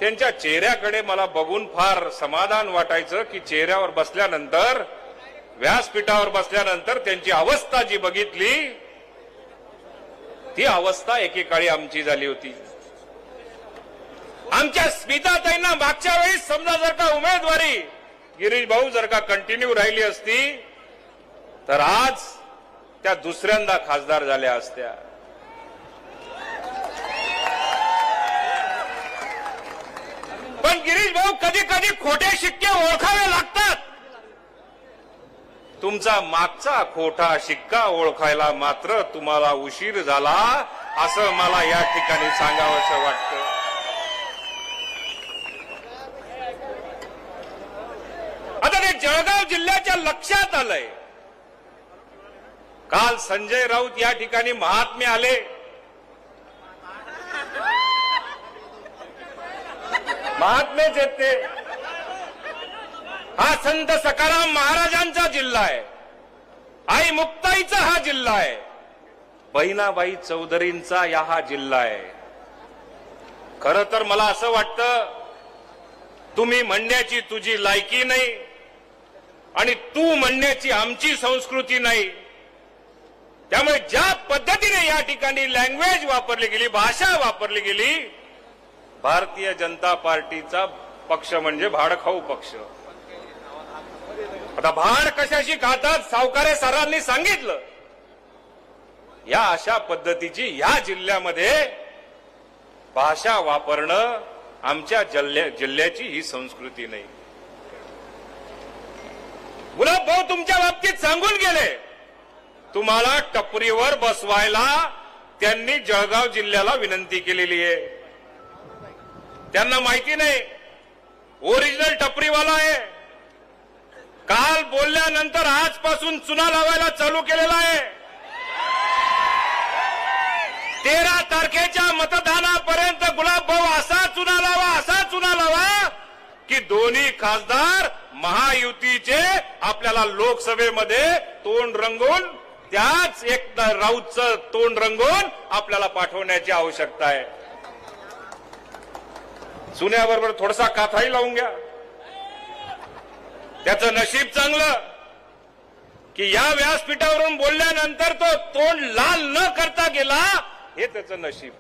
त्यांच्या चेहऱ्याकडे मला बघून फार समाधान वाटायचं की चेहऱ्यावर बसल्यानंतर, व्यासपीठावर बसल्यानंतर त्यांची अवस्था जी बघितली ती अवस्था एकेकाळी आमची झाली होती. आमच्या स्मिताताईंना मागच्या वेळेस समजा जर का उमेदवारी गिरीश भाऊ जर का कंटिन्यू राहिली असती तर आज त्या दुसऱ्यांदा खासदार झाल्या असत्या. पण गिरीश भाऊ कधी कधी खोटे शिक्के ओळखावे लागतात. तुमचा मागचा खोटा शिक्का ओळखायला मात्र तुम्हाला उशीर झाला असं मला या ठिकाणी सांगावंसं वाटतं. आता ते जळगाव जिल्ह्याच्या लक्षात आलंय. काल संजय राऊत या ठिकाणी महात्मे आले. महात्मेच आहेत ते. हा संत सखाराम महाराजांचा जिल्हा आहे. आई मुक्ताईचा हा जिल्हा आहे. बहिणाबाई चौधरींचा हा जिल्हा आहे. खरं तर मला असं वाटतं तुम्ही म्हणण्याची तुझी लायकी नाही आणि तू म्हणण्याची आमची संस्कृती नाही. त्यामुळे ज्या पद्धतीने या ठिकाणी लँग्वेज वापरली गेली, भाषा वापरली गेली, भारतीय जनता पार्टीचा पक्ष म्हणजे भाडखाऊ पक्ष. आता भाड कशाशी खातात सावकारे सरांनी सांगितलं. या अशा पद्धतीची या जिल्ह्यामध्ये भाषा वापरणं आमच्या जिल्ह्याची ही संस्कृती नाही. गुलाब भाऊ तुमच्या बाबतीत सांगून गेले. तुम्हाला टपरीवर बसवायला त्यांनी जळगाव जिल्ह्याला विनंती केलेली आहे. त्यांना माहिती नाही ओरिजिनल टपरीवाला आहे. काल बोलल्यानंतर आजपासून चुना लावायला चालू केलेला आहे. 13 तारखेच्या मतदानापर्यंत गुलाब भाऊ असा चुना लावा की दोन्ही खासदार महायुतीचे आपल्याला लोकसभेमध्ये तोंड रंगवून त्याच एक राऊतचं तोंड रंगवून आपल्याला पाठवण्याची आवश्यकता आहे. चुन्याबरोबर थोडासा काथाही लावून घ्या. त्याचं नशीब चांगलं की या व्यासपीठावरून बोलल्यानंतर तो तोंड लाल न करता गेला, हे त्याचं नशीब.